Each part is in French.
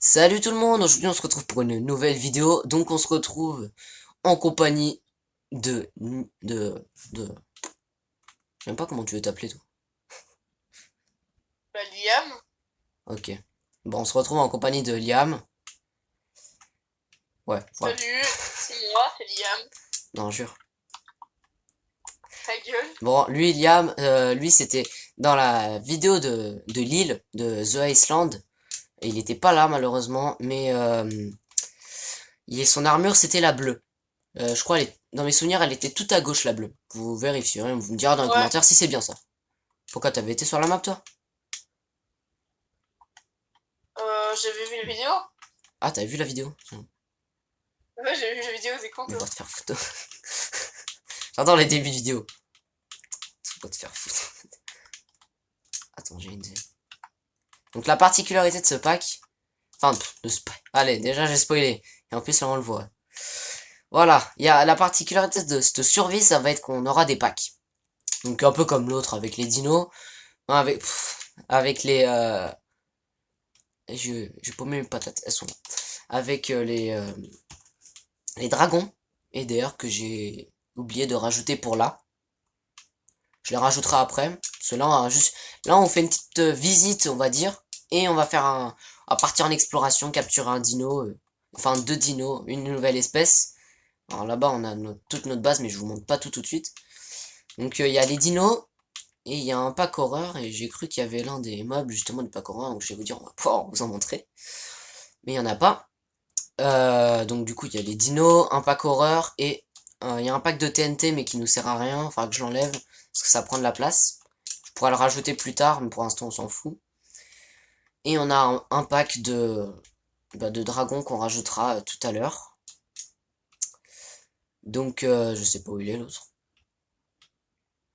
Salut tout le monde, aujourd'hui on se retrouve pour une nouvelle vidéo, donc on se retrouve en compagnie de, je sais même pas comment tu veux t'appeler toi. Bah, Liam, Ok. Bon, on se retrouve en compagnie de Liam. Ouais, voilà. salut, c'est moi, c'est Liam, Non, jure. ta gueule. Bon, lui, Liam, lui c'était dans la vidéo de l'île de The Iceland. Et il était pas là malheureusement, mais son armure c'était la bleue. Je crois, dans mes souvenirs, elle était tout à gauche la bleue. Vous vérifierez, vous me direz dans les Ouais, commentaires si c'est bien ça. Pourquoi t'avais été sur la map toi? j'avais vu la vidéo. Ah, t'as vu la vidéo? Ouais, j'avais vu la vidéo, c'est con On toi. va te faire foutre. J'adore les débuts de vidéo. On va te faire foutre. Attends, j'ai une idée. Donc la particularité de ce pack... Enfin, de ce pack... Allez, déjà j'ai spoilé. Et en plus là on le voit. Voilà, il y a la particularité de cette survie, ça va être qu'on aura des packs. Donc un peu comme l'autre avec les dinos. Non, avec les... J'ai paumé mes patates, elles sont là. Avec les dragons. Et d'ailleurs que j'ai oublié de rajouter pour là. Je les rajouterai après. Parce que là, là, on fait une petite visite, on va dire. Et on va faire à partir en exploration, capturer un dino. Enfin, deux dinos, une nouvelle espèce. Alors là-bas, on a toute notre base, mais je vous montre pas tout de suite. Donc, il y a les dinos. Et il y a un pack horreur. Et j'ai cru qu'il y avait l'un des mobs, justement, du pack horreur. Donc, je vais vous dire, on va pouvoir vous en montrer. Mais il y en a pas. Donc, du coup, il y a les dinos, un pack horreur. Et il y a un pack de TNT, mais qui nous sert à rien. Enfin, que je l'enlève. Parce que ça prend de la place. Je pourrais le rajouter plus tard, mais pour l'instant on s'en fout. Et on a un pack de dragons qu'on rajoutera tout à l'heure. Donc je sais pas où il est l'autre.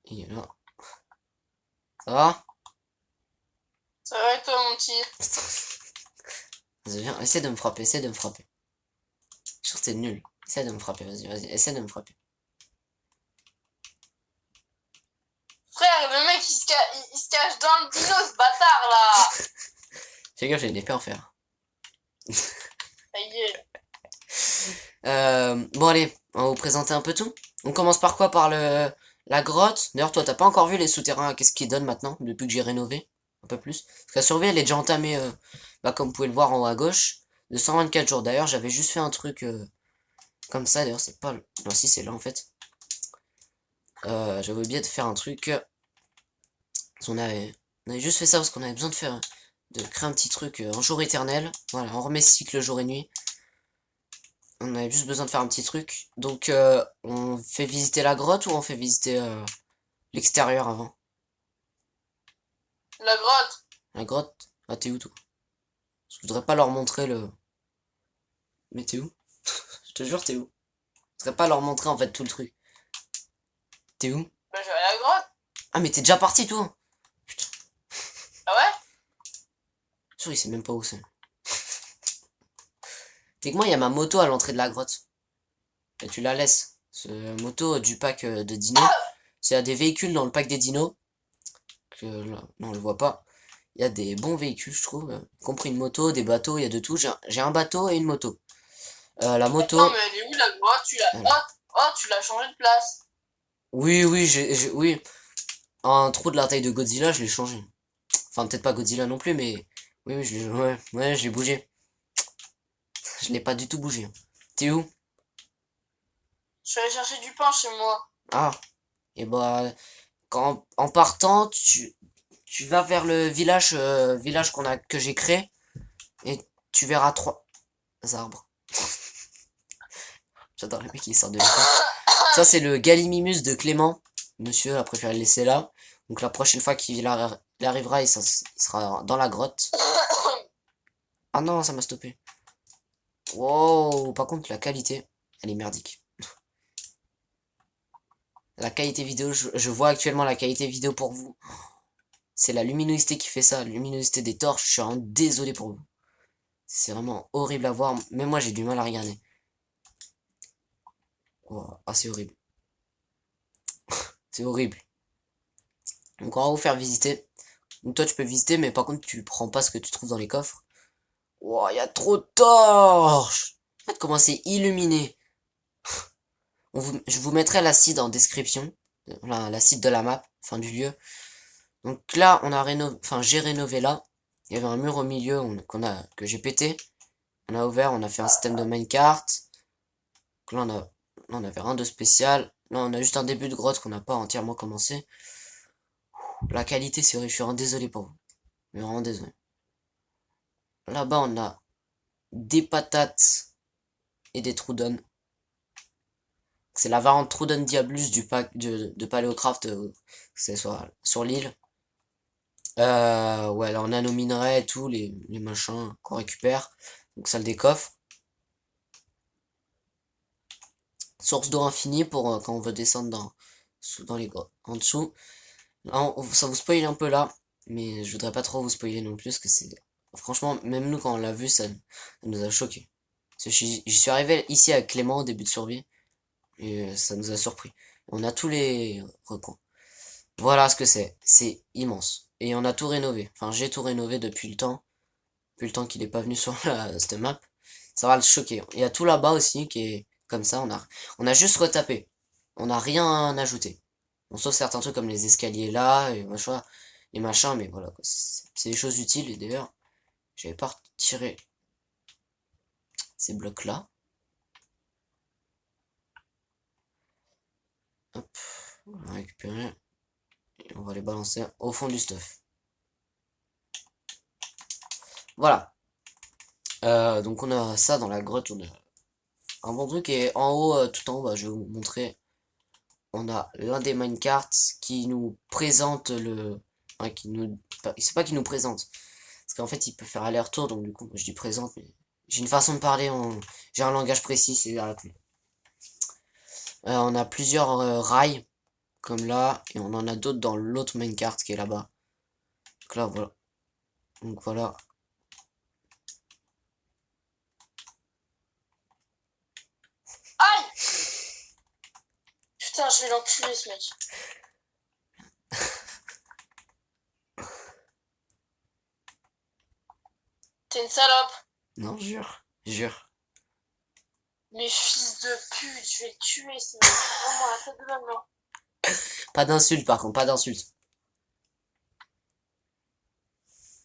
Il est là. Ça va? Ça va et toi, mon petit? Vas-y, viens, essaie de me frapper, essaie de me frapper. Je suis sûr que t'es nul. Essaie de me frapper, vas-y, vas-y, essaie de me frapper. Frère, le mec il se cache dans le dino, ce bâtard là! Fais gaffe, j'ai une épée en fer. Ta gueule. Bon allez, on va vous présenter un peu tout. On commence par quoi? Par la grotte. D'ailleurs toi t'as pas encore vu les souterrains, qu'est-ce qu'ils donnent maintenant, depuis que j'ai rénové un peu plus. Parce que la survie elle est déjà entamée, bah, comme vous pouvez le voir en haut à gauche, de 124 jours. D'ailleurs j'avais juste fait un truc comme ça, d'ailleurs c'est pas... Non si c'est là en fait. J'avais oublié de faire un truc. On avait juste fait ça parce qu'on avait besoin de créer un petit truc, en jour éternel. Voilà, on remet cycle jour et nuit. On avait juste besoin de faire un petit truc. Donc, on fait visiter la grotte ou on fait visiter l'extérieur avant? La grotte. La grotte? Ah, t'es où, toi? Je voudrais pas leur montrer le... Mais t'es où? Je te jure, t'es où? Je voudrais pas leur montrer, en fait, tout le truc. T'es où? Bah, je vais à la grotte. Ah, mais t'es déjà parti, toi? Putain, Ah ouais? sûr, il sait même pas où c'est. T'es que moi, il y a ma moto à l'entrée de la grotte. Et tu la laisses. Ce moto du pack de dinos. C'est à des véhicules dans le pack des dinos. Que, là, non, on le voit pas. Il y a des bons véhicules, je trouve. Compris une moto, des bateaux, il y a de tout. J'ai un bateau et une moto. La Attends, moto... mais elle est où la grotte? Tu l'as. voilà. Oh, tu l'as changé de place. Oui, oui, oui. Un trou de la taille de Godzilla, je l'ai changé. Enfin, peut-être pas Godzilla non plus, mais... Oui, oui, ouais, je l'ai bougé. Je l'ai pas du tout bougé. T'es où? Je suis allé chercher du pain chez moi. Ah, et bah... En partant, tu vas vers le village que j'ai créé, et tu verras trois arbres. J'adore les mecs qui sortent de l'école. Ça, c'est le Gallimimus de Clément. Monsieur a préféré le laisser là. Donc la prochaine fois il arrivera, il sera dans la grotte. Ah non, ça m'a stoppé. Wow, par contre, la qualité, elle est merdique. La qualité vidéo, je vois actuellement la qualité vidéo pour vous. C'est la luminosité qui fait ça, la luminosité des torches. Je suis vraiment désolé pour vous. C'est vraiment horrible à voir. Même moi, j'ai du mal à regarder. Oh, ah, c'est horrible. C'est horrible. Donc, on va vous faire visiter. Donc, toi, tu peux visiter, mais par contre, tu prends pas ce que tu trouves dans les coffres. Oh, il y a trop de torches. Regarde comment c'est illuminé. Je vous mettrai la site en description. La site de la map, enfin du lieu. Donc là, on a rénové, enfin j'ai rénové là. Il y avait un mur au milieu que j'ai pété. On a ouvert, on a fait un système de minecart. Donc là, on avait rien de spécial. Là, on a juste un début de grotte qu'on n'a pas entièrement commencé. La qualité, c'est vrai, je suis vraiment désolé pour vous. Mais vraiment désolé. Là-bas, on a des patates et des Trudon. C'est la variante Trudon Diablus du pack de Paléocraft, c'est sur l'île. Ouais, là on a nos minerais et tout, les machins qu'on récupère. Donc salle des coffres. Source d'eau infinie pour quand on veut descendre dans les grottes. En dessous. Là, ça vous spoil un peu là. Mais je voudrais pas trop vous spoiler non plus, parce que c'est. Franchement, même nous quand on l'a vu, ça nous a choqué. J'y suis arrivé ici avec Clément au début de survie. Et ça nous a surpris. On a tous les recoins. Voilà ce que c'est. C'est immense. Et on a tout rénové. Enfin, j'ai tout rénové depuis le temps qu'il est pas venu sur cette map. Ça va le choquer. Il y a tout là-bas aussi qui est comme ça. On a juste retapé. On n'a rien ajouté. Bon, sauf certains trucs comme les escaliers là, et machin, les machins, mais voilà, quoi. C'est des choses utiles. Et d'ailleurs, j'avais pas retiré ces blocs-là. Hop, on va récupérer. Et on va les balancer au fond du stuff. Voilà. Donc on a ça dans la grotte, on a un bon truc et en haut, tout en haut, bah, je vais vous montrer. On a l'un des minecarts qui nous présente le, enfin, c'est pas qui nous présente, parce qu'en fait il peut faire aller-retour, donc du coup je dis présente, mais j'ai une façon de parler, j'ai un langage précis, c'est à la clé. On a plusieurs rails comme là et on en a d'autres dans l'autre minecart qui est là-bas. Donc là voilà. Donc voilà. Aïe! Putain, je vais l'enculer, ce mec. T'es une salope. Non, jure, jure. Mais fils de pute, je vais le tuer, ce mec. Vraiment, la tête de ma main. Pas d'insultes par contre, pas d'insultes.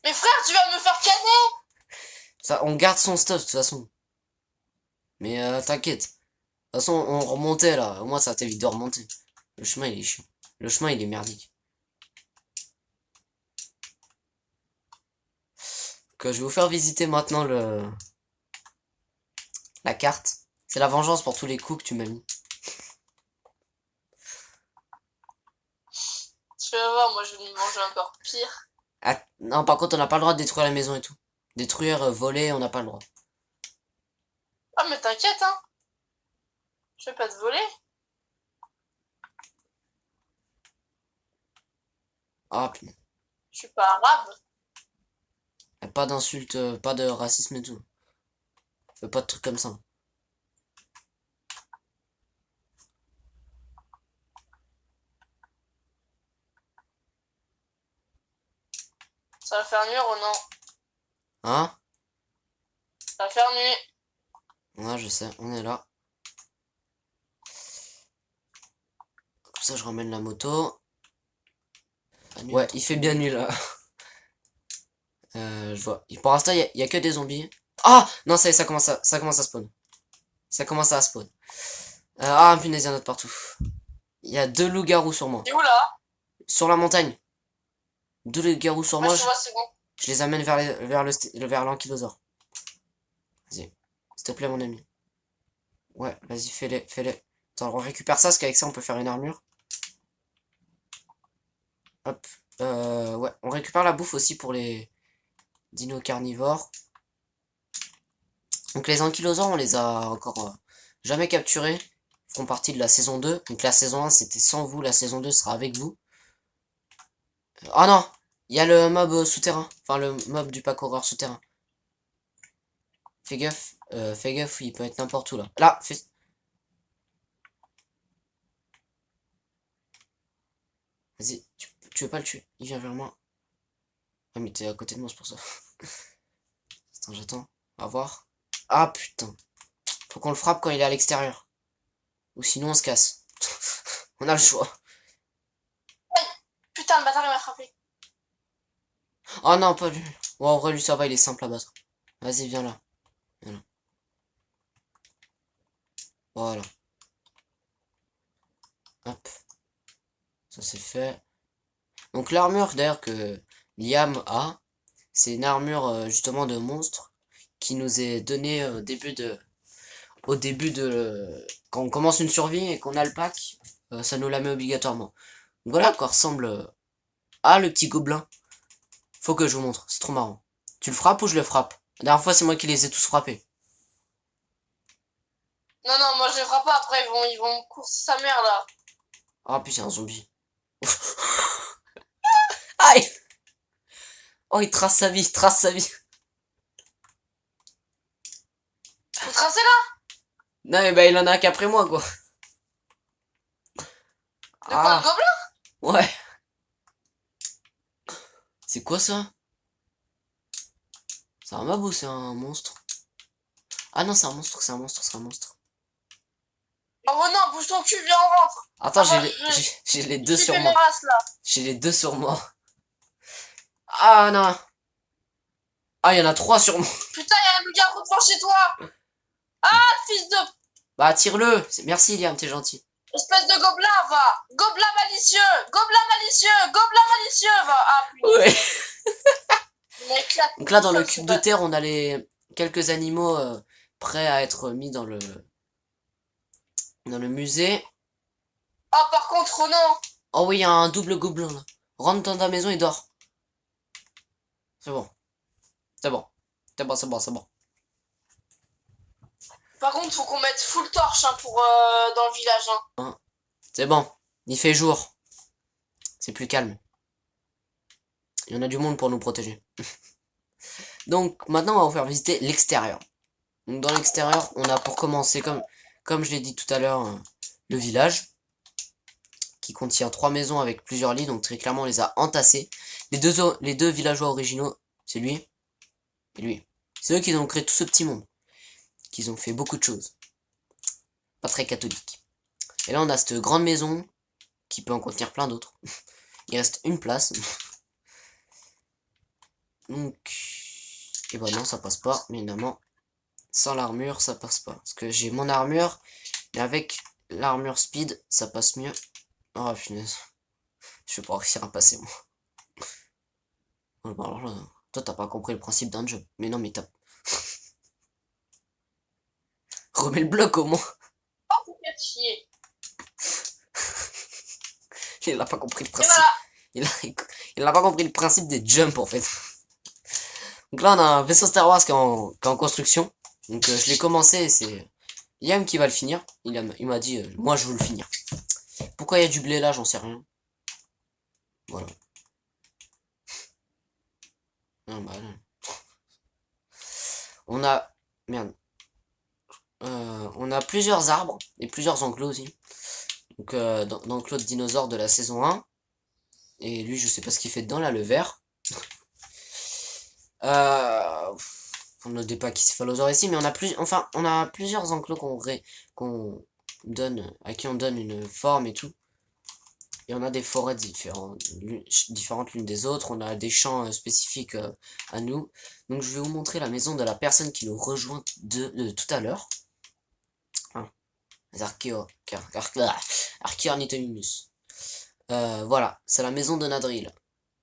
Mais frère, tu vas me faire canner! Ça, on garde son stuff de toute façon. Mais t'inquiète. De toute façon, on remontait là. Au moins, ça t'évite de remonter. Le chemin, il est chiant. Le chemin, il est merdique. Que je vais vous faire visiter maintenant la carte. C'est la vengeance pour tous les coups que tu m'as mis. Tu vas voir, moi, je vais me manger encore pire. Ah, non, par contre, on n'a pas le droit de détruire la maison et tout. Détruire, voler, on n'a pas le droit. Ah, mais t'inquiète, hein. Je vais pas te voler. Ah, putain. Je suis pas arabe. Pas d'insultes, pas de racisme et tout. Fais pas de trucs comme ça. Ça va faire nuit ou non? Hein? Ça va faire nuit. Ouais, je sais, on est là. Comme ça, je ramène la moto. Ouais, il fait bien nuit là. Je vois. Pour l'instant, il y a que des zombies. Ah! Non, ça commence ça commence à spawn. Ça commence à spawn. Ah, punaise, il y en a de partout. Il y a 2 loups-garous sur moi. T'es où, là? Sur la montagne. 2 loups-garous sur Ouais, moi. je te vois, c'est bon. Je les amène vers l'ankylosaure. Vas-y. S'il te plaît, mon ami. Ouais, vas-y, fais-les, fais-les. Attends, on récupère ça, parce qu'avec ça, on peut faire une armure. Hop. Ouais, on récupère la bouffe aussi pour les dinos carnivores. Donc les ankylosaures, on les a encore jamais capturés. Ils font partie de la saison 2. Donc la saison 1, c'était sans vous. La saison 2 sera avec vous. Oh non! Il y a le mob souterrain. Enfin, le mob du pack horreur souterrain. Fais gaffe, il peut être n'importe où là. Là, fais... Vas-y, tu veux pas le tuer. Il vient vers moi. Ah mais t'es à côté de moi, c'est pour ça. Attends, j'attends. On va voir. Ah putain. Faut qu'on le frappe quand il est à l'extérieur. Ou sinon on se casse. On a le choix. Putain, le bâtard, il m'a frappé. Oh non, pas lui. Ouais, en vrai, lui, ça va, il est simple à battre. Vas-y, viens là. Viens là. Voilà. Hop. Ça, c'est fait. Donc, l'armure, d'ailleurs, que Liam a, c'est une armure, justement, de monstre qui nous est donnée au début de... Quand on commence une survie et qu'on a le pack, ça nous la met obligatoirement. Donc, voilà quoi ressemble à le petit gobelin. Faut que je vous montre, c'est trop marrant. Tu le frappes ou je le frappe? La dernière fois, c'est moi qui les ai tous frappés. Non, non, moi je les frappe pas. Après, ils vont me courser sa mère là. Ah, puis c'est un zombie. Aïe! Oh, il trace sa vie, il trace sa vie. Faut tracer là? Non, mais bah, il en a qu'après moi, quoi. De quoi, le Ah, gobelin? ouais. C'est quoi ça? C'est un mob ou c'est un monstre? Ah non, c'est un monstre, c'est un monstre, c'est un monstre. Oh non, bouge ton cul, viens, on rentre. Attends, Moi, j'ai les je deux suis sur fait moi. mes races là. J'ai les deux sur moi. Ah non. Ah, il y en a trois sur moi. Putain, y'a un loup-garou devant chez toi. Ah, fils de... Bah, tire-le. Merci, Liam, t'es gentil. Espèce de gobelin, va. Gobelin malicieux. Gobelin malicieux. Gobelin malicieux, va. Ah, putain. Ouais. Il m'éclate. Donc là, dans le cube de terre, on a les quelques animaux prêts à être mis dans le musée. Ah, par contre, non. Oh oui, il y a un double gobelin là. Rentre dans ta maison et dors. C'est bon. C'est bon. C'est bon, c'est bon, c'est bon. Par contre, faut qu'on mette full torche hein, pour dans le village. Hein. C'est bon. Il fait jour. C'est plus calme. Il y en a du monde pour nous protéger. Donc maintenant, on va vous faire visiter l'extérieur. Donc dans l'extérieur, on a pour commencer, comme je l'ai dit tout à l'heure, le village. Qui contient 3 maisons avec plusieurs lits. Donc très clairement, on les a entassés. Les deux villageois originaux, c'est lui et lui. C'est eux qui ont créé tout ce petit monde. Qu'ils ont fait beaucoup de choses. Pas très catholique. Et là, on a cette grande maison qui peut en contenir plein d'autres. Il reste une place. Donc, et bah non, ça passe pas, mais évidemment. Sans l'armure, ça passe pas. Parce que j'ai mon armure, mais avec l'armure speed, ça passe mieux. Oh punaise. Je vais pas réussir à passer, moi. Alors là, toi, t'as pas compris le principe d'un jeu. Mais non, mais t'as... Remets le bloc au moins. Faut faire chier. Il a pas compris le Et principe. voilà. Il a pas compris le principe des jumps en fait. Donc là on a un vaisseau Star Wars qui est en construction. Donc je l'ai commencé et c'est Liam qui va le finir. Il m'a dit moi je veux le finir. Pourquoi il y a du blé là, j'en sais rien. Voilà. Ah, bah, on a... Merde. On a plusieurs arbres et plusieurs enclos aussi. Donc dans l'enclos de dinosaures de la saison 1. Et lui je sais pas ce qu'il fait dedans là, le vert. On a des pachycéphalosaures ici, mais on a on a plusieurs enclos qu'on donne, à qui on donne une forme et tout. Et on a des forêts différentes l'une des autres. On a des champs spécifiques à nous. Donc je vais vous montrer la maison de la personne qui nous rejoint de tout à l'heure. Hein, les Archaeornithomimus. Voilà, c'est la maison de Nadril.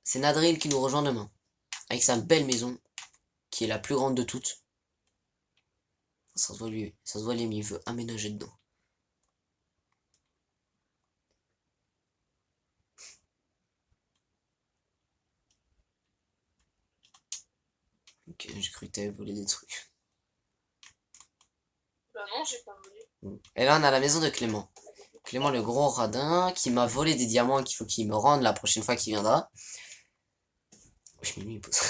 C'est Nadril qui nous rejoint demain. Avec sa belle maison, qui est la plus grande de toutes. Ça se voit lui, ça se voit il veut aménager dedans. Ok, j'ai cru que t'avais volé des trucs. Bah non, j'ai pas volé. Et là, on a la maison de Clément. Clément, le gros radin, qui m'a volé des diamants et qu'il faut qu'il me rende la prochaine fois qu'il viendra. Je m'y pose.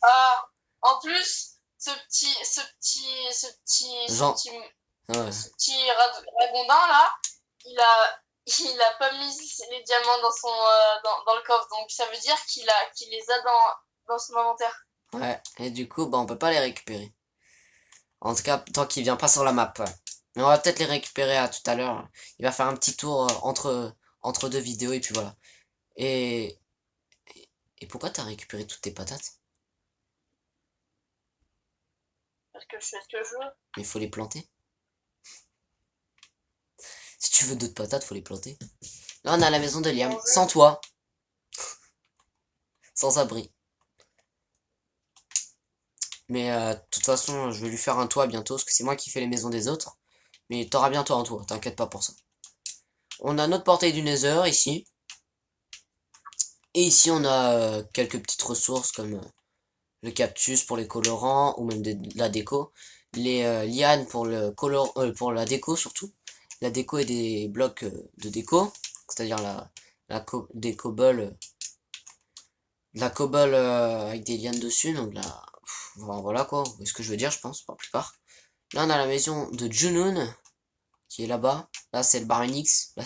Ah, en plus, ce petit Ouais. ragondin là, il a pas mis les diamants dans son dans le coffre, donc ça veut dire qu'il les a dans son inventaire. Ouais, et du coup, bah, on peut pas les récupérer. En tout cas, tant qu'il vient pas sur la map. Ouais. Mais on va peut-être les récupérer à tout à l'heure. Il va faire un petit tour entre deux vidéos et puis voilà. Et, et pourquoi t'as récupéré toutes tes patates? Parce que je fais ce que je veux. Mais il faut les planter. Si tu veux d'autres patates, faut les planter. Là, on a la maison de Liam, sans toit, sans abri. Mais de toute façon, je vais lui faire un toit bientôt, parce que c'est moi qui fais les maisons des autres. Mais t'auras bientôt un toit, t'inquiète pas pour ça. On a notre portail du Nether ici. Et ici, on a quelques petites ressources comme le cactus pour les colorants, ou même de la déco. Les lianes pour pour la déco surtout. La déco et des blocs de déco. C'est-à-dire des cobbles. La cobble avec des lianes dessus. Donc là, voilà quoi. Vous voyez ce que je veux dire, je pense, pour la plupart. Là, on a la maison de Junoon, qui est là-bas. Là, c'est le Baronix. Là,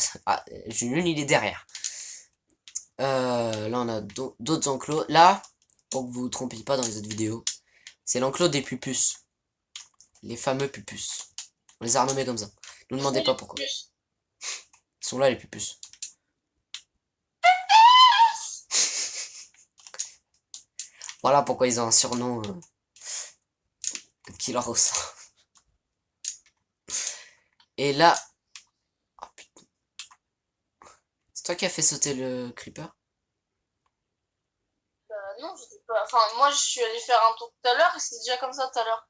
Junoon, il est derrière. Là, on a d'autres enclos. Là, pour que vous vous trompiez pas dans les autres vidéos, c'est l'enclos des pupus. Les fameux pupus. On les a renommés comme ça. Ne nous demandez pas pourquoi. Ils sont là, les pupus. Voilà pourquoi ils ont un surnom qui leur ressort. Et là... Oh, putain. C'est toi qui as fait sauter le creeper? Non, je sais pas. Enfin, moi, je suis allé faire un tour tout à l'heure et c'est déjà comme ça tout à l'heure.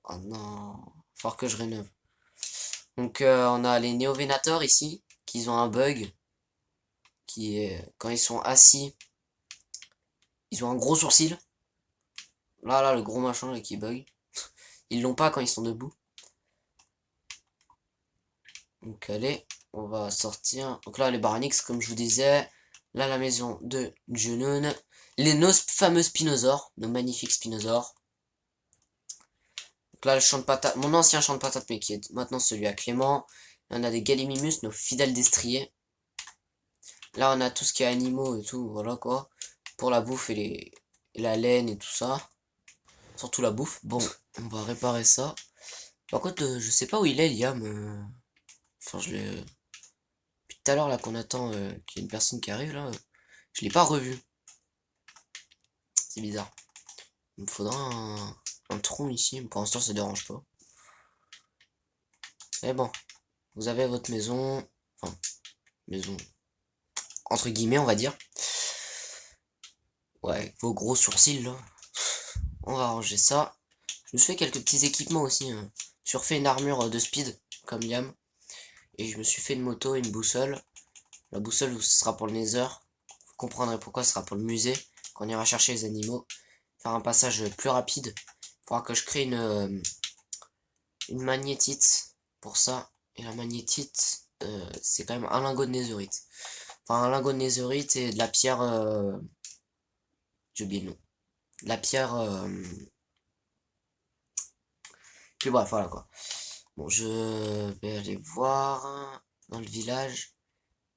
Oh non. Faut que je rénove. Donc on a les néovénateurs ici, qui ont un bug. Qui est... Quand ils sont assis, ils ont un gros sourcil. Là, le gros machin là, qui bug. Ils l'ont pas quand ils sont debout. Donc allez, on va sortir. Donc là, les Baranix, comme je vous disais. Là, la maison de Junoon. Nos fameux spinosaures, nos magnifiques spinosaures. Donc là, le champ de patates, mon ancien champ de patates, mais qui est maintenant celui à Clément. Là, on a des Gallimimus, nos fidèles destriers. Là, on a tout ce qui est animaux et tout, voilà quoi. Pour la bouffe et la laine et tout ça. Surtout la bouffe. Bon, on va réparer ça. Par contre, je sais pas où il est, Liam. Enfin, je l'ai... Depuis tout à l'heure, là, qu'on attend qu'il y ait une personne qui arrive, là. Je l'ai pas revu. C'est bizarre. Il me faudra un tronc ici. Pour l'instant, ça dérange pas. Mais bon, vous avez votre maison. Enfin, maison. Entre guillemets, on va dire. Ouais, vos gros sourcils, là. On va ranger ça. Je me suis fait quelques petits équipements aussi. Hein. Je suis refait une armure de speed, comme Liam. Et je me suis fait une moto et une boussole. La boussole, ce sera pour le Nether. Vous comprendrez pourquoi, ce sera pour le musée. Quand on ira chercher les animaux. Faire un passage plus rapide. Il faudra que je crée une magnétite pour ça. Et la magnétite, c'est quand même un lingot de netherite. Enfin, un lingot de netherite et de la pierre... j'ai oublié le nom. De la pierre... Puis bref, voilà quoi. Bon, je vais aller voir dans le village.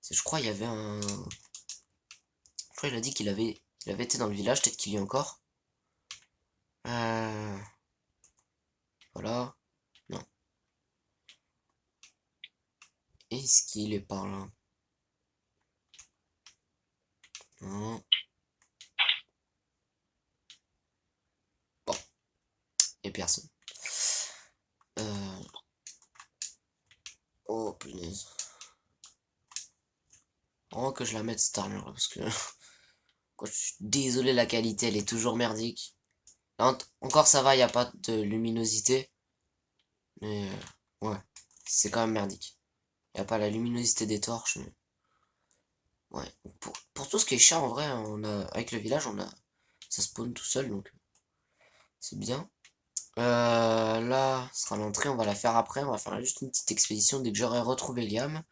Je crois il y avait un... Je crois qu'il a dit il avait été dans le village, peut-être qu'il y est encore. Voilà. Non. Est-ce qu'il est par là? Non. Bon, et personne. Oh punaise. Vraiment que je la mette cette armure là, parce que je suis désolé, la qualité elle est toujours merdique. Encore ça va, il n'y a pas de luminosité. Mais ouais, c'est quand même merdique. Il n'y a pas la luminosité des torches. Mais... Ouais, pour tout ce qui est chat en vrai, on a, avec le village, ça spawn tout seul donc c'est bien. Là, ce sera l'entrée, on va la faire après. On va faire juste une petite expédition dès que j'aurai retrouvé Liam.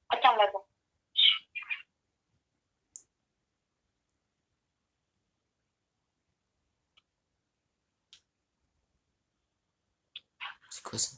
Attends là-bas. C'est quoi ça?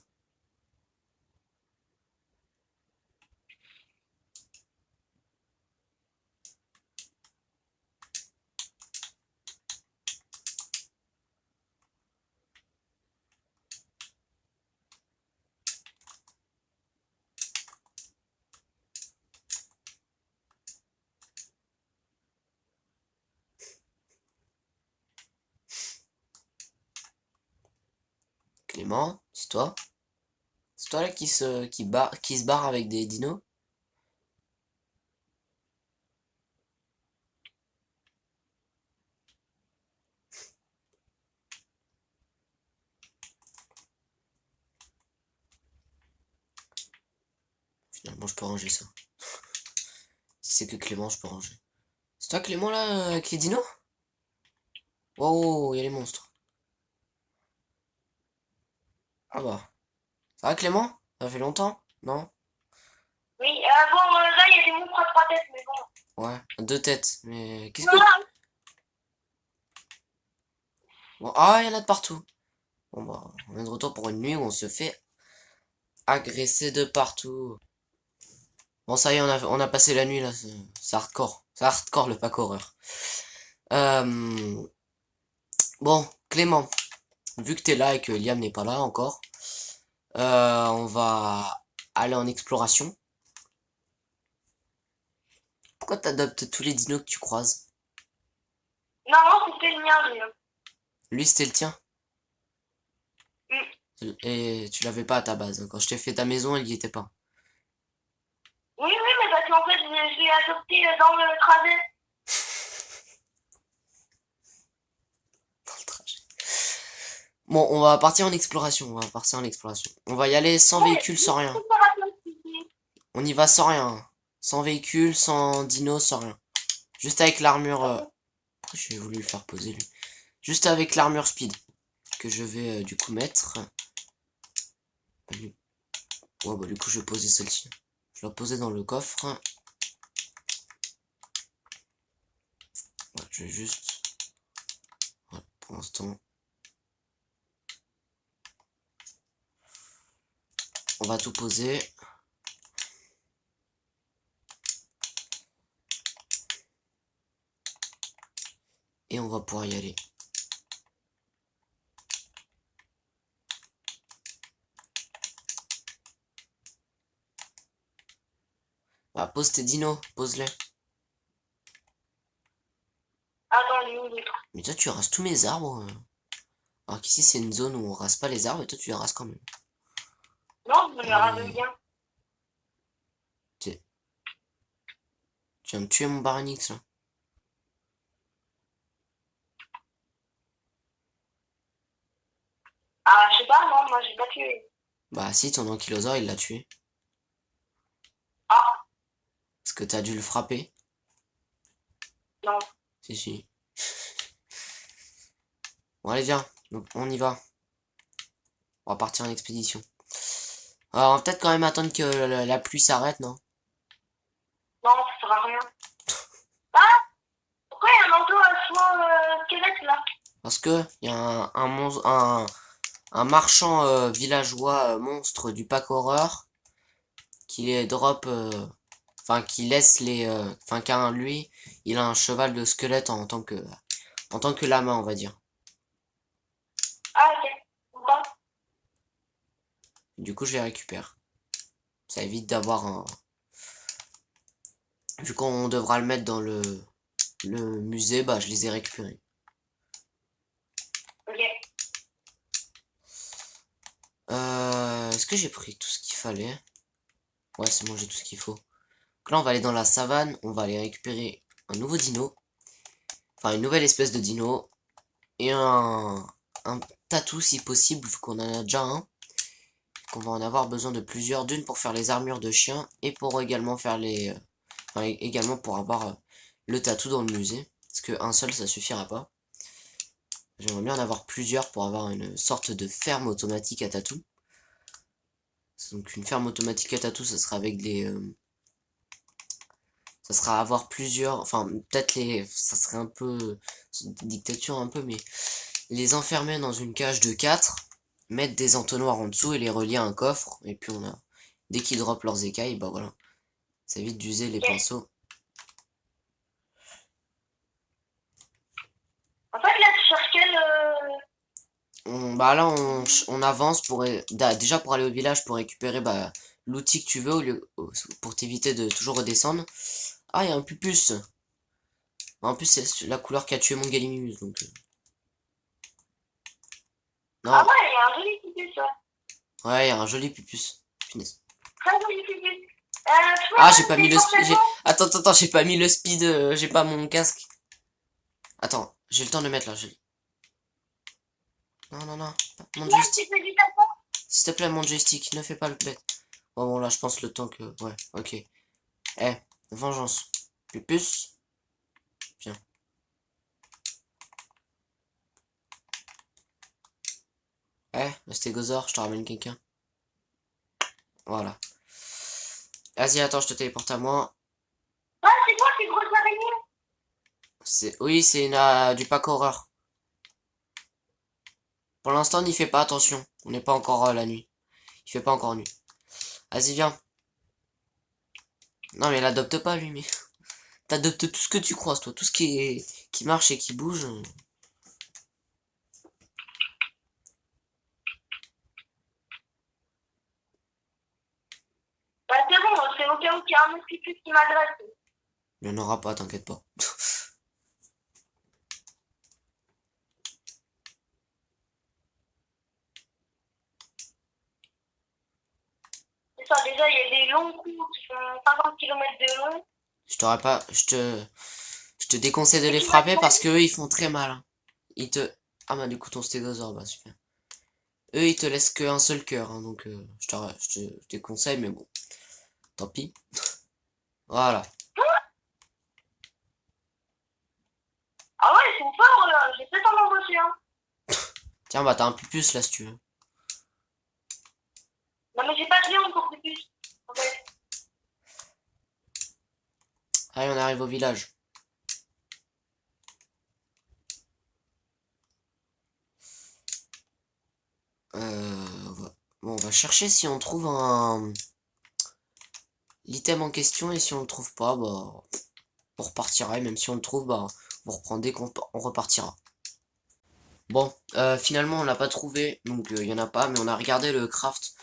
Clément, c'est toi? C'est toi là qui se barre avec des dinos? Finalement, je peux ranger ça. Si c'est que Clément, je peux ranger. C'est toi Clément là, avec les dinos? Wow, il y a les monstres. Ah bah. Ça va Clément? Ça fait longtemps? Non? Oui, bon, là, il y a des monstres à 3 têtes, mais bon. Ouais, deux têtes. Mais qu'est-ce que... Non, Bon, ah, il y en a de partout. Bon bah, on est de retour pour une nuit où on se fait agresser de partout. Bon, ça y est, on a passé la nuit là. C'est hardcore. C'est hardcore le pack horreur. Bon, Clément, vu que t'es là et que Liam n'est pas là encore, on va aller en exploration. Pourquoi t'adoptes tous les dinos que tu croises? non, c'était le mien, lui. Lui, c'était le tien. Mm. Et tu l'avais pas à ta base. Quand je t'ai fait ta maison, il y était pas. Oui, oui, mais parce qu'en fait, je l'ai adopté dans le trajet. Dans le trajet. Bon, on va partir en exploration. On va partir en exploration. On va y aller sans véhicule, sans rien. On y va sans rien. Sans véhicule, sans dino, sans rien. Juste avec l'armure... Pourquoi j'ai voulu le faire poser, lui? Juste avec l'armure speed. Que je vais, du coup, mettre. Ouais, bah, du coup, je vais poser celle-ci. Je vais la poser dans le coffre. Ouais, je vais juste... Ouais, pour l'instant... On va tout poser. Et on va pouvoir y aller. Ah, pose tes dinos, pose-les. Attends, il est où l'autre? Mais toi, tu rases tous mes arbres. Alors qu'ici, c'est une zone où on rase pas les arbres, et toi, tu les rases quand même. Non, je me Allez. rappelle bien. Tu viens de tuer mon Baronix, là. Ah, je sais pas, non, moi j'ai pas tué. Bah si, ton ankylosaure, il l'a tué. Ah, Parce que t'as dû le frapper. non. Si, si. Bon, allez, viens. Donc, on y va. On va partir en expédition. Alors, on va peut-être quand même attendre que la pluie s'arrête, non? Non, ça sert à rien. Ah, pourquoi il y a un manteau à soin squelette là? Parce que il y a un marchand villageois monstre du pack horreur qui les drop... Enfin, qui laisse les... Enfin, car lui, il a un cheval de squelette en tant que lama, on va dire. Ah, ok. Bon. Du coup, je les récupère. Ça évite d'avoir un... Vu qu'on devra le mettre dans le musée, bah, je les ai récupérés. Ok. Est-ce que j'ai pris tout ce qu'il fallait? Ouais, c'est bon, j'ai tout ce qu'il faut. Donc là, on va aller dans la savane, on va aller récupérer un nouveau dino. Enfin, une nouvelle espèce de dino. Et un tatou si possible, vu qu'on en a déjà un. Qu'on va en avoir besoin de plusieurs. D'une pour faire les armures de chiens et pour également faire les... enfin, également pour avoir le tatou dans le musée. Parce qu'un seul, ça suffira pas. J'aimerais bien en avoir plusieurs pour avoir une sorte de ferme automatique à tatou. Donc une ferme automatique à tatou, ça sera avec des... ça sera avoir plusieurs... Enfin, peut-être les... Ça serait un peu... dictature un peu, mais... Les enfermer dans une cage de 4, mettre des entonnoirs en dessous et les relier à un coffre. Et puis on a... Dès qu'ils dropent leurs écailles, bah voilà. Ça évite d'user les pinceaux. En fait, là, tu cherches quel. Bah là, on avance pour... Déjà pour aller au village, pour récupérer bah, l'outil que tu veux, pour t'éviter de toujours redescendre. Ah, il y a un pupus. En plus, c'est la couleur qui a tué mon Gallimimus, donc... Ah Non, ouais, il y a un joli pupus, ça. ouais, il y a un joli pupus. Punaise. Très joli pupus. Tu Ah, vois, j'ai pas mis des le speed. porte-à-faux. Attends, j'ai pas mis le speed. J'ai pas mon casque. Attends, j'ai le temps de le mettre là. Non. Mon Là, tu joystick. fais du tapon. S'il te plaît, mon joystick. Ne fais pas le bête. Bon, là, je pense le temps que. Ouais, ok. Eh, vengeance. Pupus. Viens. Le stégosaure, je te ramène quelqu'un. Voilà. Vas-y, attends, je te téléporte à moi. Ah, c'est quoi ces grosses araignées? Oui, c'est du pack horreur. Pour l'instant, n'y fais pas attention. On n'est pas encore la nuit. Il fait pas encore nuit. Vas-y, viens. Non, mais il adopte pas, lui, mais... T'adoptes tout ce que tu croises, toi. Tout ce qui marche et qui bouge. Bah, c'est bon, c'est au cas où il y a un autre pupus qui m'agresse. Il n'y en aura pas, t'inquiète pas. C'est ça, déjà, il y a des longs coups qui font 50 km de long. Je t'aurais pas... Je te déconseille de Et les tu m'as frapper parce dit, que eux, ils font très mal, hein. Ils te... Ah bah du coup, ton stégosaure, bah super. Eux, ils te laissent qu'un seul cœur, hein, donc je te déconseille, mais bon. Tant pis. Voilà. ah ouais, ils sont forts, là. J'ai peut-être en embaucher un. Tiens, bah t'as un pupus là, si tu veux. Non, mais j'ai pas de lion pour pupus. En fait. Allez, on arrive au village. Bon, on va chercher si on trouve l'item en question, et si on le trouve pas, bah, on repartira, et même si on le trouve, bah, on reprend dès qu'on on repartira. Bon, finalement, on l'a pas trouvé, donc il y en a pas, mais on a regardé le craft.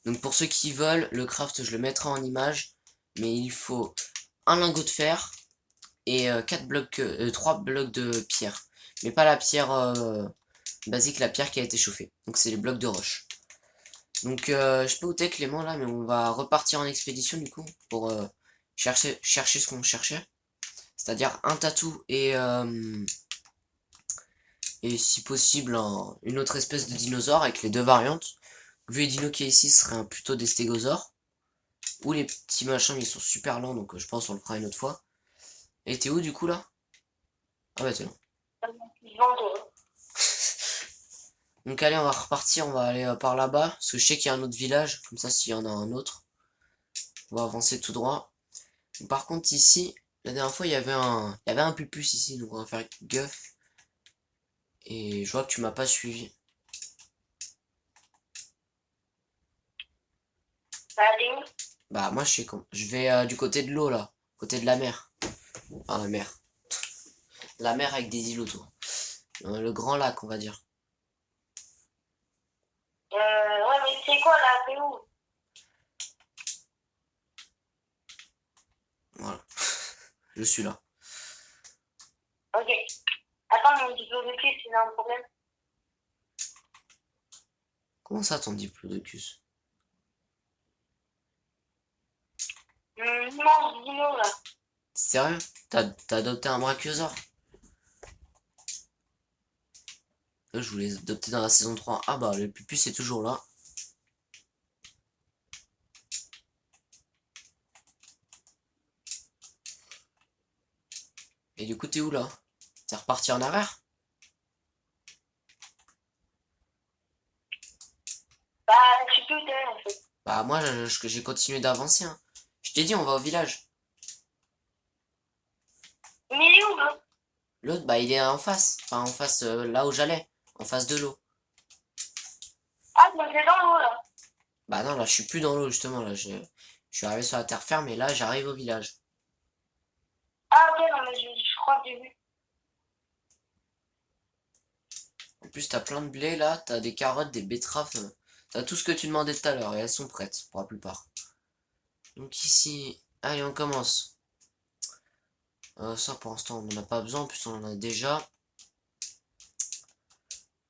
Donc pour ceux qui veulent, le craft, je le mettrai en image, mais il faut un lingot de fer et 3 blocs de pierre. Mais pas la pierre basique, la pierre qui a été chauffée. Donc c'est les blocs de roche. Donc je sais pas où t'es Clément là, mais on va repartir en expédition du coup pour chercher ce qu'on cherchait. C'est-à-dire un tatou et si possible une autre espèce de dinosaure avec les deux variantes. Vu les dinos qui est ici, ce serait plutôt des stégosaures. Ou les petits machins, ils sont super lents, donc je pense qu'on le fera une autre fois. Et t'es où du coup là? Ah bah t'es là. Ils vendent. Donc allez, on va repartir, on va aller par là-bas. Parce que je sais qu'il y a un autre village, comme ça s'il y en a un autre, on va avancer tout droit. Par contre ici, la dernière fois il y avait un pupus ici, donc on va faire gaffe. Et je vois que tu m'as pas suivi. Bah, t'es où? Bah moi je vais du côté de l'eau là, côté de la mer. Enfin la mer. La mer avec des îles autour. Le grand lac on va dire. Ouais, mais c'est quoi, là? T'es où? Voilà. Je suis là. Ok. Attends, mon diplodocus, il a un problème. Comment ça ton diplodocus? Immense dino, là. Sérieux? T'as adopté un brachiosaure? Je voulais adopter dans la saison 3. Ah bah le pupus est toujours là. Et du coup t'es où là? T'es reparti en arrière? Bah, je sais plus où t'es, en fait. Bah moi j'ai continué d'avancer, hein. Je t'ai dit on va au village. Mais il est où, là? L'autre bah il est en face. Enfin en face là où j'allais. En face de l'eau. Ah, donc c'est dans l'eau, là. Bah non là je suis plus dans l'eau justement là. Je suis arrivé sur la terre ferme et là j'arrive au village. Ah, ok, non, mais je crois que j'ai vu. En plus t'as plein de blé là. T'as des carottes, des betteraves. T'as tout ce que tu demandais tout à l'heure et elles sont prêtes pour la plupart. Donc ici. Allez on commence. Ça pour l'instant on n'en a pas besoin, en plus on en a déjà.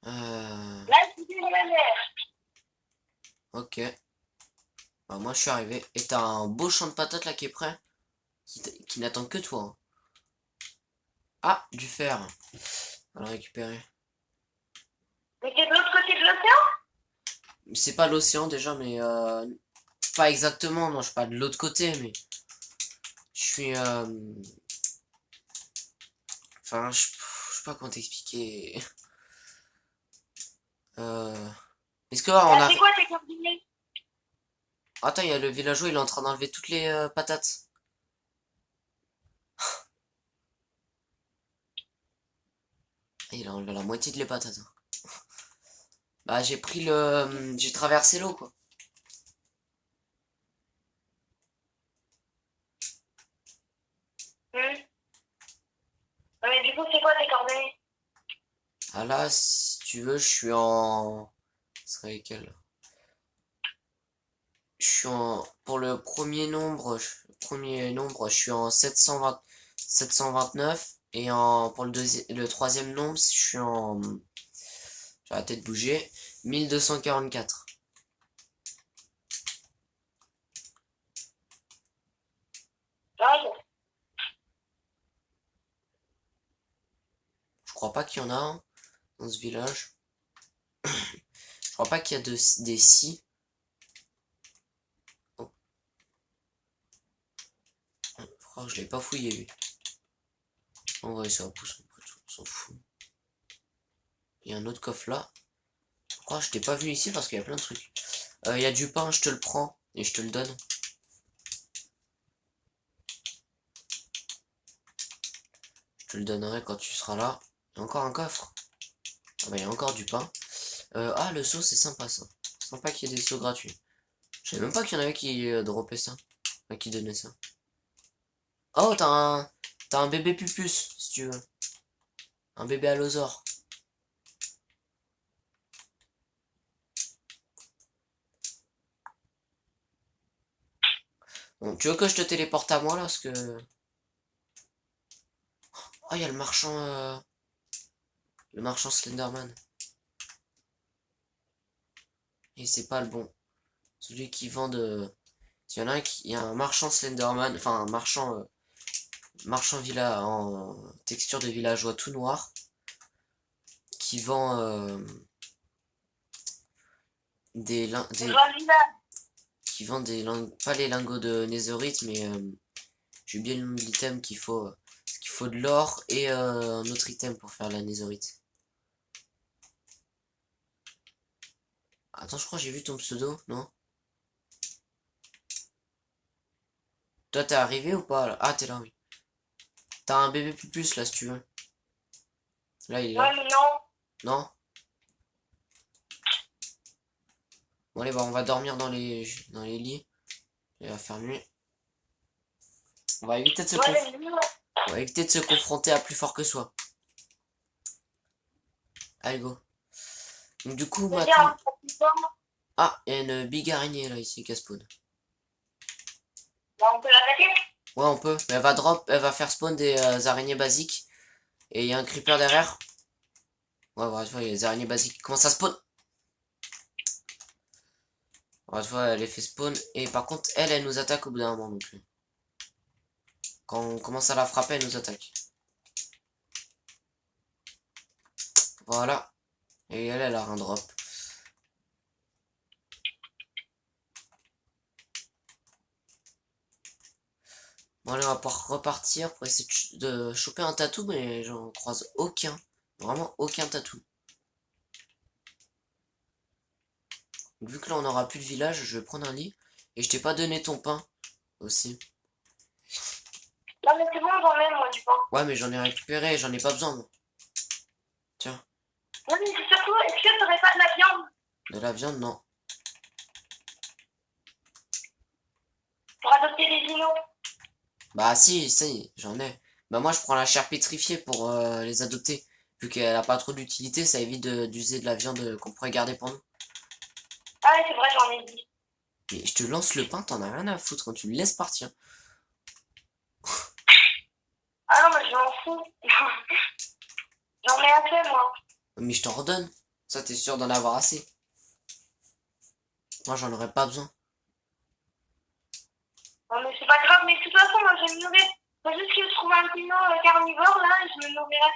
Là, je suis millionnaire. Ok. Bah, moi, je suis arrivé. Et t'as un beau champ de patates là qui est prêt. Qui n'attend que toi. Hein. Ah, du fer. On va le récupérer. Mais t'es de l'autre côté de l'océan? C'est pas l'océan déjà, mais pas exactement. Non, je suis pas de l'autre côté, mais je suis. Enfin, je sais pas comment t'expliquer. Est-ce que on Ah, a. c'est quoi tes coordonnées? Attends, il y a le villageois, il est en train d'enlever toutes les patates. Il a enlevé la moitié de les patates. Hein. Bah, j'ai pris le. J'ai traversé l'eau, quoi. Mais du coup, c'est quoi tes coordonnées? Ah là, si tu veux, je suis en. Ce serait lequel? Je suis en. Pour le premier nombre, je suis en 729. Et pour le troisième nombre, je suis en. J'ai la tête bouger. 1244. Ouais. Je crois pas qu'il y en a un dans ce village. Je crois pas qu'il y a des scies. Oh. Frère, je l'ai pas fouillé lui. En vrai, ça pousse, on s'en fout. Il y a un autre coffre là. Je crois que je t'ai pas vu ici parce qu'il y a plein de trucs. Il y a du pain, je te le prends et je te le donne. Je te le donnerai quand tu seras là. Il y a encore un coffre. Ah bah il y a encore du pain. Ah le seau c'est sympa ça. Sympa qu'il y ait des seaux gratuits. Je savais même pas qu'il y en avait qui droppaient ça. Enfin, qui donnaient ça. Oh t'as un bébé pupus si tu veux. Un bébé allosaure. Bon, tu veux que je te téléporte à moi là parce que. Oh il y a le marchand Slenderman. Et c'est pas le bon. Celui qui vend de. S'il y en a un il y a un marchand Slenderman, enfin un marchand villa en texture de villageois tout noir qui vend Je vois le village. qui vend pas les lingots de netherite mais j'ai oublié le nom de l'item qu'il faut de l'or et un autre item pour faire la netherite. Attends, je crois que j'ai vu ton pseudo, non? Toi t'es arrivé ou pas là? Ah t'es là oui. T'as un bébé plus là si tu veux. Là il est là. Ouais, mais non. Non? Bon allez bah on va dormir dans les lits. Il va faire nuit. On va éviter de se Ouais, conf- mais non. On va éviter de se confronter à plus fort que soi. Allez go. Donc du coup C'est bien, maintenant. Ah, il y a une big araignée là ici qui spawn. bah, on peut l'attaquer. Ouais on peut. Mais elle va faire spawn des araignées basiques. Et il y a un creeper derrière. Ouais bref, il y a des araignées basiques. Comment ça spawn? Bref, elle les fait spawn. Et par contre, elle nous attaque au bout d'un moment donc. Quand on commence à la frapper, elle nous attaque. Voilà. Et elle a un drop. Bon allez, on va pouvoir repartir pour essayer de choper un tatou, mais j'en croise aucun. Vraiment aucun tatou. Donc, vu que là on aura plus de village, je vais prendre un lit. Et je t'ai pas donné ton pain aussi. Non, mais c'est bon, j'en ai, moi, du pain. Ouais mais j'en ai récupéré, j'en ai pas besoin moi. Tiens, Non, mais c'est surtout, est-ce que t'aurais pas de la viande de la viande non. pour adopter les dinos? Bah si, j'en ai. Bah moi je prends la chair pétrifiée pour les adopter. Vu qu'elle a pas trop d'utilité, ça évite d'user de la viande qu'on pourrait garder pour nous. Ah, ouais, c'est vrai, j'en ai dit. Mais je te lance le pain, t'en as rien à foutre quand tu le laisses partir. Ah non, mais je m'en fous. J'en ai assez, moi. Mais je t'en redonne. Ça, t'es sûr d'en avoir assez? Moi, j'en aurais pas besoin. Non, mais c'est pas grave, mais de toute façon, moi, je vais me nourrir. Faut juste que je trouve un dino carnivore, là, et je me nourrirai.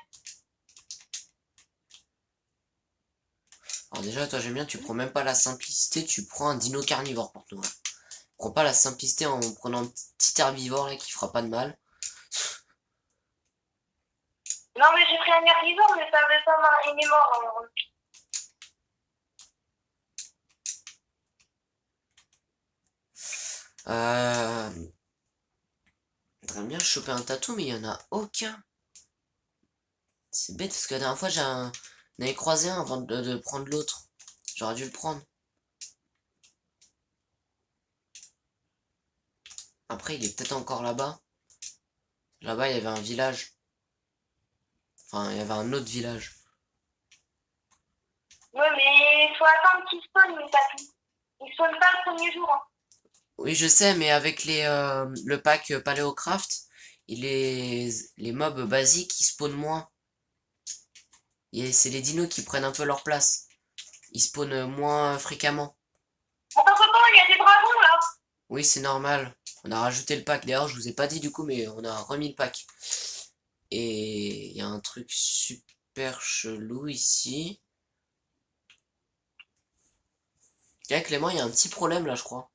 Alors déjà, toi, j'aime bien, tu prends même pas la simplicité, tu prends un dino carnivore pour te nourrir. Prends pas la simplicité en prenant un petit herbivore, là, qui fera pas de mal. Non, mais j'ai pris un herbivore, mais ça avait pas mal. Il est mort, alors. J'aimerais bien choper un tatou, mais il y en a aucun. C'est bête, parce que la dernière fois, j'en avais croisé un avant de prendre l'autre. J'aurais dû le prendre. Après, il est peut-être encore là-bas. Là-bas, il y avait un village. Enfin, il y avait un autre village. Ouais, mais il faut attendre qu'il spawn, mais t'as tout. Il spawn pas le premier jour, hein. Oui, je sais, mais avec le pack Paléocraft, les mobs basiques, ils spawnent moins. C'est les dinos qui prennent un peu leur place. Ils spawnent moins fréquemment. Attends, copain, il y a des dragons, là. Oui, c'est normal. On a rajouté le pack. D'ailleurs, je vous ai pas dit du coup, mais on a remis le pack. Et il y a un truc super chelou ici. Tiens, Clément, il y a un petit problème là, je crois.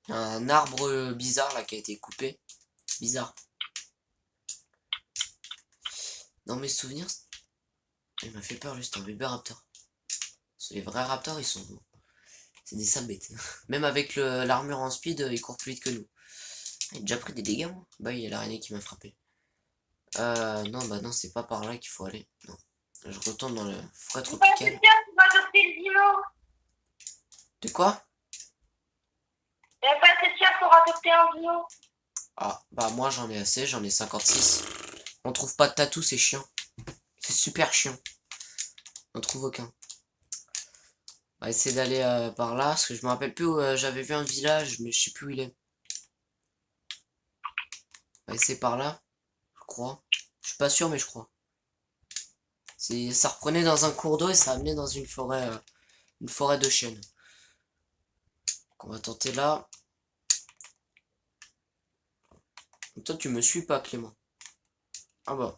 Il y a un arbre bizarre là qui a été coupé. Bizarre. Dans mes souvenirs, il m'a fait peur lui, c'est un bébé raptor. Les vrais raptors, ils sont... C'est des sales bêtes. Même avec l'armure en speed, ils courent plus vite que nous. Il a déjà pris des dégâts, moi. Bah, il y a l'araignée qui m'a frappé. Non, bah non, c'est pas par là qu'il faut aller. Non. Je retourne dans le forêt C'est pas assez tropicale. cher pour adopter le dino. De quoi? Il n'y a pas assez cher pour adopter un dino. Ah, bah moi j'en ai assez, j'en ai 56. On trouve pas de tatou, c'est chiant. C'est super chiant. On trouve aucun. On va essayer d'aller par là, parce que je me rappelle plus où j'avais vu un village, mais je sais plus où il est. On va essayer par là, je crois. Je suis pas sûr, mais je crois. Ça reprenait dans un cours d'eau et ça amenait dans une forêt de chênes. Donc on va tenter là. Toi, tu me suis pas, Clément. Ah bah.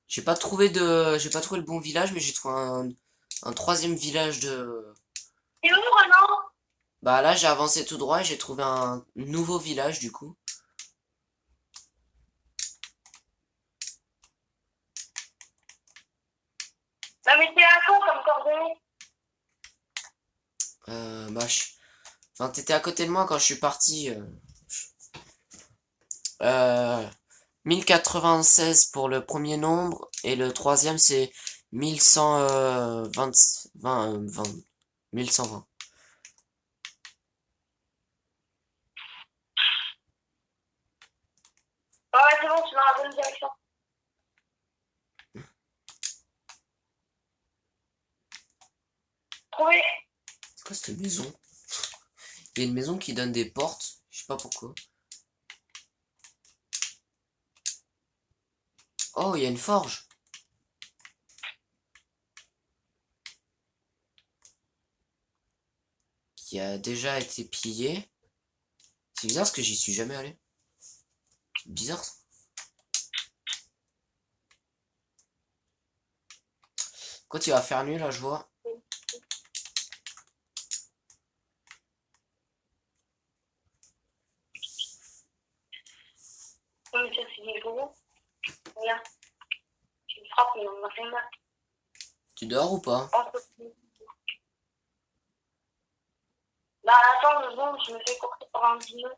J'ai pas trouvé le bon village, mais j'ai trouvé un troisième village de... C'est où, Renan? Bah là, j'ai avancé tout droit et j'ai trouvé un nouveau village, du coup. Non, mais c'est à quand comme coordonnée? Bah, enfin, t'étais à côté de moi quand je suis parti. 1096 pour le premier nombre et le troisième c'est 1120, 1120. Ouais, c'est bon, tu vas dans la bonne direction. Trouvé. C'est quoi cette maison? Il y a une maison qui donne des portes, je sais pas pourquoi. Oh, il y a une forge qui a déjà été pillée. C'est bizarre parce que j'y suis jamais allé. C'est bizarre ça. Quoi, tu vas faire nuit là, je vois. Non, mais ça, c'est des gros. Regarde. Tu me frappes, mais on m'a fait mal. Tu dors ou pas? Bah, attends, mais bon, je me fais courser par un dino.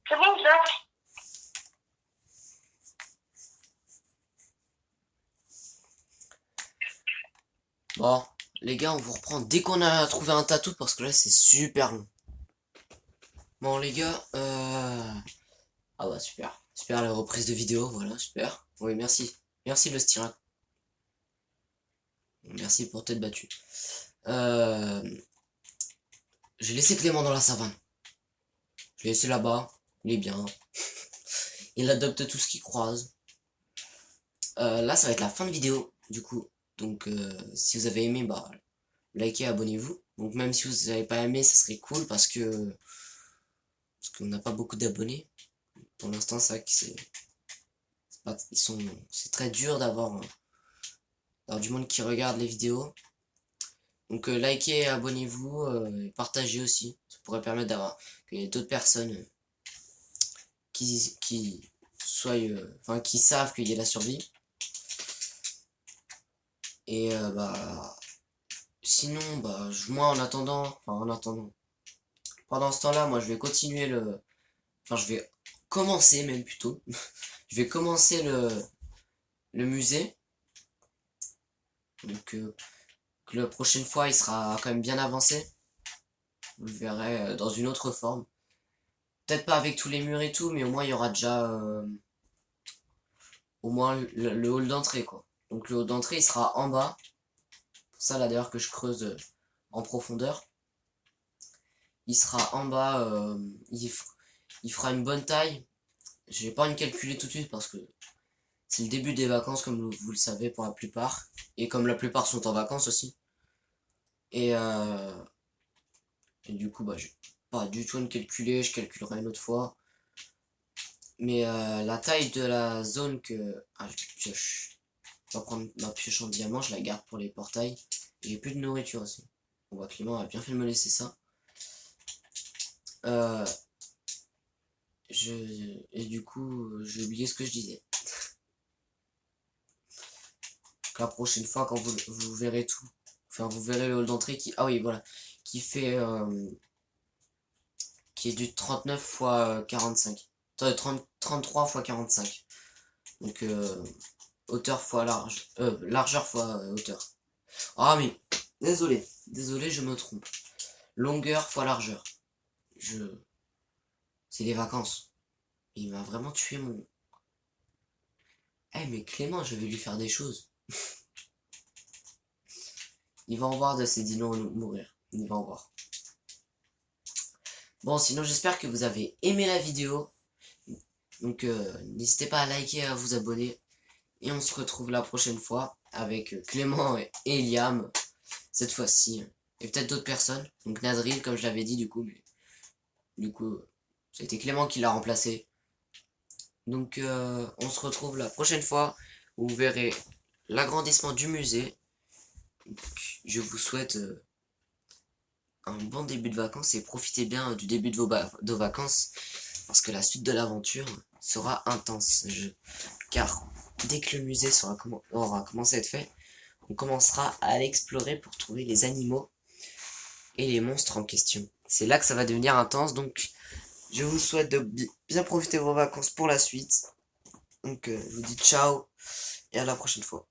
C'est bon, Jacques. Bon, les gars, on vous reprend dès qu'on a trouvé un tatou parce que là c'est super long. Bon les gars, ah bah super. Super la reprise de vidéo, voilà, super. Oui, merci. Merci le styrat. Merci pour t'être battu. J'ai laissé Clément dans la savane. Je l'ai laissé là-bas. Il est bien. Il adopte tout ce qu'il croise. Là, ça va être la fin de vidéo, du coup. Donc, si vous avez aimé, bah, likez, abonnez-vous. Donc, même si vous n'avez pas aimé, ça serait cool parce qu'on n'a pas beaucoup d'abonnés. Pour l'instant, c'est vrai que c'est très dur d'avoir du monde qui regarde les vidéos. Donc, likez, abonnez-vous, et partagez aussi. Ça pourrait permettre d'avoir qu'il y ait d'autres personnes qui soient, enfin, qui savent qu'il y a la survie. Et bah, sinon, bah, moi en attendant, pendant ce temps-là, moi je vais continuer enfin je vais commencer même plutôt, je vais commencer le musée. Donc que la prochaine fois il sera quand même bien avancé. Vous le verrez dans une autre forme. Peut-être pas avec tous les murs et tout, mais au moins il y aura déjà au moins le hall d'entrée quoi. Donc le hall d'entrée il sera en bas. Pour ça là d'ailleurs que je creuse en profondeur. Il sera en bas, il fera une bonne taille. Je vais pas une calculer tout de suite parce que c'est le début des vacances comme vous le savez pour la plupart. Et comme la plupart sont en vacances aussi. Et, et du coup bah je vais pas du tout une calculer, je calculerai une autre fois. Mais la taille de la zone que... Ah, je vais prendre ma pioche en diamant, je la garde pour les portails. J'ai plus de nourriture aussi. Bon bah Clément a bien fait de me laisser ça. Euh, Et du coup, j'ai oublié ce que je disais. La prochaine fois, quand vous verrez tout, enfin vous verrez le hall d'entrée qui... Ah oui, voilà. Qui fait... qui est du 39 x 45. 33 x 45. Donc, hauteur fois large. Largeur fois hauteur. Ah mais... Désolé, je me trompe. Longueur fois largeur. C'est les vacances. Il m'a vraiment tué mon... Eh mais Clément, je vais lui faire des choses. Il va en voir de ces dinos mourir. Il va en voir. Bon, sinon j'espère que vous avez aimé la vidéo. Donc n'hésitez pas à liker et à vous abonner. Et on se retrouve la prochaine fois avec Clément et Eliam. Cette fois-ci. Et peut-être d'autres personnes. Donc Nadril, comme je l'avais dit du coup. Mais, du coup, c'était Clément qui l'a remplacé. Donc on se retrouve la prochaine fois. Où vous verrez l'agrandissement du musée. Donc, je vous souhaite... un bon début de vacances et profitez bien du début de vos vacances parce que la suite de l'aventure sera intense. Car dès que le musée aura commencé à être fait, on commencera à l'explorer pour trouver les animaux et les monstres en question. C'est là que ça va devenir intense, donc je vous souhaite de bien profiter de vos vacances pour la suite. Donc je vous dis ciao et à la prochaine fois.